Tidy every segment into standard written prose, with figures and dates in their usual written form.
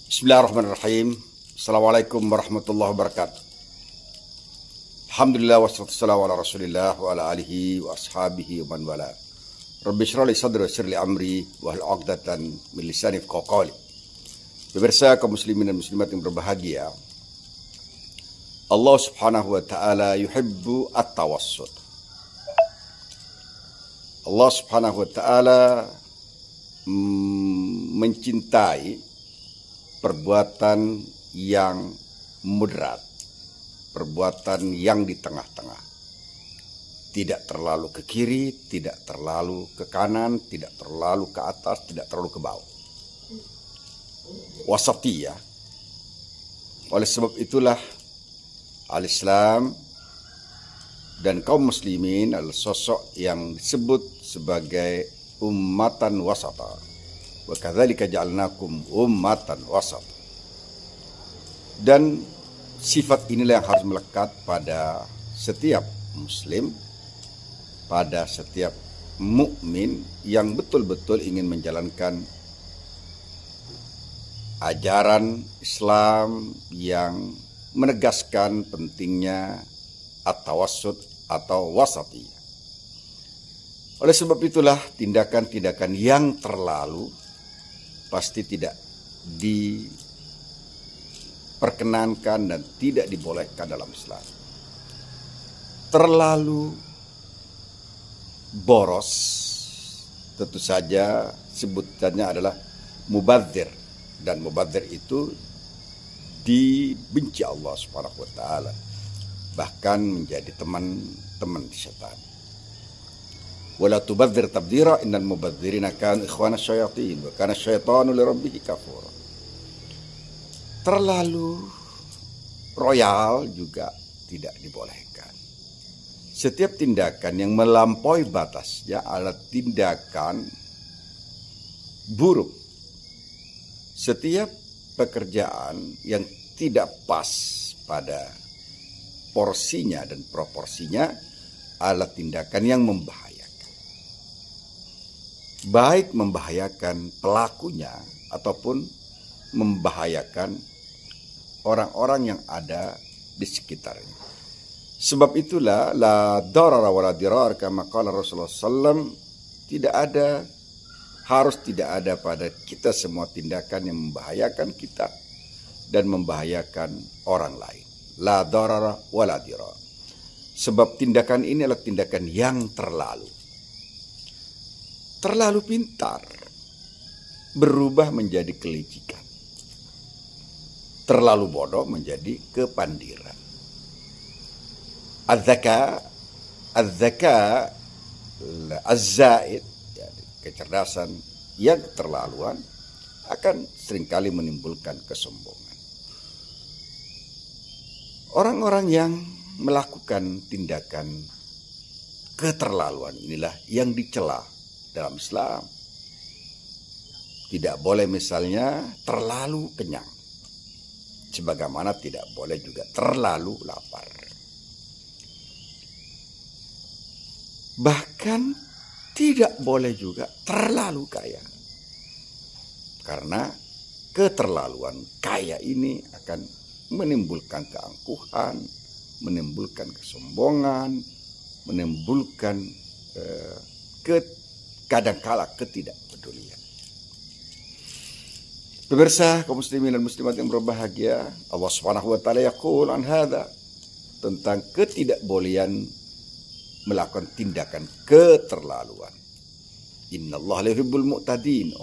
Bismillahirrahmanirrahim. Assalamualaikum warahmatullahi wabarakatuh. Alhamdulillah wassalatu wassalamu ala rasulillah wa ala alihi wa ashabihi wa man wala. Rabbi syrah li sadri wa yassir li amri wa hlul 'uqdatan min lisani yafqahu qawli. Pemirsa kaum muslimin dan muslimat yang berbahagia, Allah Subhanahu wa taala yuhibbu at-tawassut. Allah Subhanahu wa taala mencintai perbuatan yang moderat, perbuatan yang di tengah-tengah. Tidak terlalu ke kiri, tidak terlalu ke kanan, tidak terlalu ke atas, tidak terlalu ke bawah. Wasatiyah. Oleh sebab itulah al-Islam dan kaum muslimin adalah sosok yang disebut sebagai ummatan wasata. Wa kadzalika ja'alnakum ummatan wasata. Dan sifat inilah yang harus melekat pada setiap muslim, pada setiap mukmin yang betul-betul ingin menjalankan ajaran Islam yang menegaskan pentingnya at-tawassut atau wasatiyah. Oleh sebab itulah tindakan-tindakan yang terlalu pasti tidak diperkenankan dan tidak dibolehkan dalam Islam. Terlalu boros tentu saja sebutannya adalah mubadzir, dan mubadzir itu dibenci Allah Subhanahu wa taala, bahkan menjadi teman-teman setan. Wala tubadzir tabdira innal mubadzirina kanu ikhwana syayatin wa kana syaitanu li rabbih kafura. Terlalu royal juga tidak dibolehkan. Setiap tindakan yang melampaui batasnya adalah tindakan buruk. Setiap pekerjaan yang tidak pas pada porsinya dan proporsinya adalah tindakan yang membahayakan. Baik membahayakan pelakunya ataupun membahayakan orang-orang yang ada di sekitarnya. Sebab itulah la darara wa la dirar kama qala Rasulullah sallam, harus tidak ada pada kita semua tindakan yang membahayakan kita dan membahayakan orang lain. La darara wa la dirar. Sebab tindakan ini adalah tindakan yang terlalu pintar berubah menjadi kelicikan. Terlalu bodoh menjadi kepandiran. Az-zaka az-zaid, kecerdasan yang keterlaluan akan seringkali menimbulkan kesombongan. Orang-orang yang melakukan tindakan keterlaluan inilah yang dicela dalam Islam. Tidak boleh misalnya terlalu kenyang, sebagaimana tidak boleh juga terlalu lapar. Bahkan tidak boleh juga terlalu kaya, karena keterlaluan kaya ini akan menimbulkan keangkuhan, menimbulkan kesombongan, menimbulkan kadangkala ketidakpedulian. Pemirsa kaum muslimin dan muslimat yang berbahagia, Allah Subhanahu wa taala yaqul an hadza, tentang ketidakbolehan melakukan tindakan keterlaluan. Innallaha la yuhibbul mu'tadin.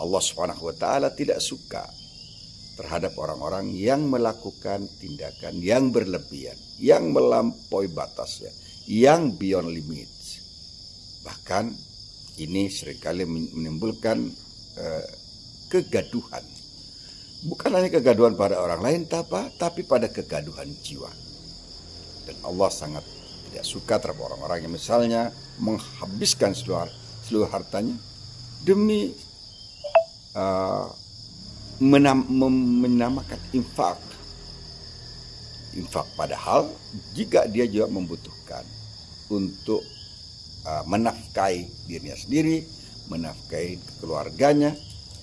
Allah Subhanahu wa taala tidak suka terhadap orang-orang yang melakukan tindakan yang berlebihan, yang melampaui batasnya, yang beyond limits. Bahkan ini seringkali menimbulkan kegaduhan. Bukan hanya kegaduhan pada orang lain, tapi pada kegaduhan jiwa. Dan Allah sangat tidak suka terhadap orang-orang yang misalnya menghabiskan seluruh hartanya demi menamakan infak. Padahal jika dia juga membutuhkan untuk menafkahi dirinya sendiri, menafkahi keluarganya,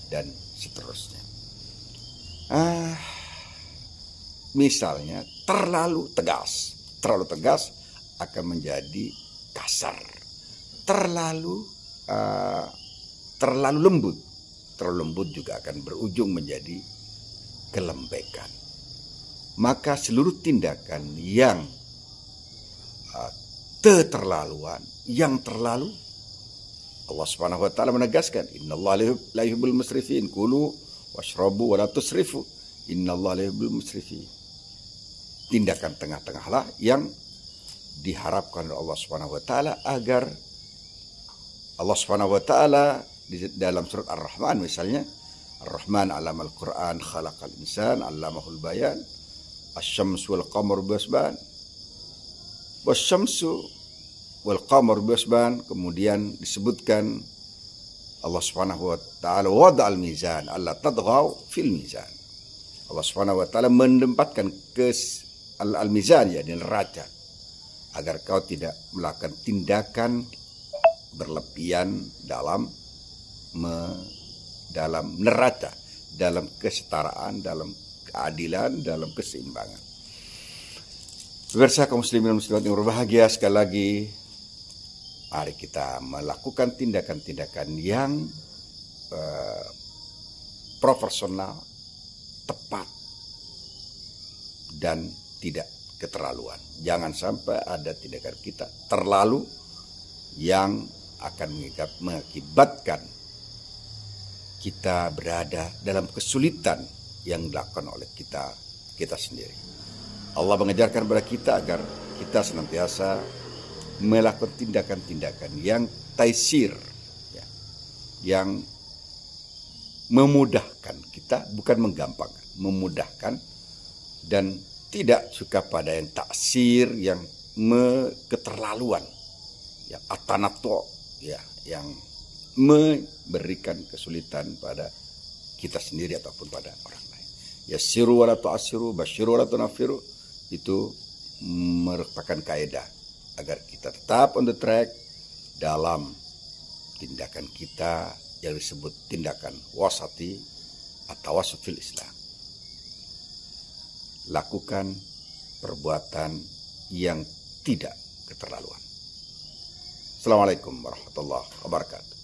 dan seterusnya. Misalnya terlalu tegas akan menjadi kasar. Terlalu lembut juga akan berujung menjadi kelembekan. Maka seluruh tindakan yang keterlaluan, yang terlalu, Allah Subhanahu wa taala menegaskan, innallaha la yuhibbul musrifin, kulu washrabu wa la tusrifu, innallaha la yuhibbul musrifin. Tindakan tengah-tengahlah yang diharapkan oleh Allah Subhanahu wa taala, agar Allah Subhanahu wa taala di dalam surat Ar-Rahman misalnya, Ar-Rahman 'allamal Qur'an, khalaqal insan, 'allamahul bayan, asy-syamsu wal qamaru bihusban, wasyamsu wal qamaru bihusban. Kemudian disebutkan Allah Subhanahu wa taala wada'al mizan alla tadghaw fil mizan. Allah Subhanahu wa taala menempatkan al-mizan, ya, di neraca, agar kau tidak melakukan tindakan berlebihan dalam neraca, dalam kesetaraan, dalam keadilan, dalam keseimbangan. Pemirsa kaum muslimin dan muslimat yang berbahagia, sekali lagi mari kita melakukan tindakan-tindakan yang proporsional, tepat, dan tidak keterlaluan. Jangan sampai ada tindakan kita terlalu yang akan mengakibatkan kita berada dalam kesulitan yang dilakukan oleh kita sendiri. Allah mengajarkan kepada kita agar kita senantiasa melakukan tindakan-tindakan yang taisir, ya, yang memudahkan kita, bukan menggampangkan, memudahkan, dan tidak suka pada yang taksir, yang keterlaluan, yang atanato, ya, yang memberikan kesulitan pada kita sendiri ataupun pada orang lain. Yassiru wa la tu'assiru, basyiru wa la tunaffiru, itu merupakan kaidah agar kita tetap on the track dalam tindakan kita yang disebut tindakan wasati atau wasat fil Islam. Lakukan perbuatan yang tidak keterlaluan. Assalamualaikum warahmatullahi wabarakatuh.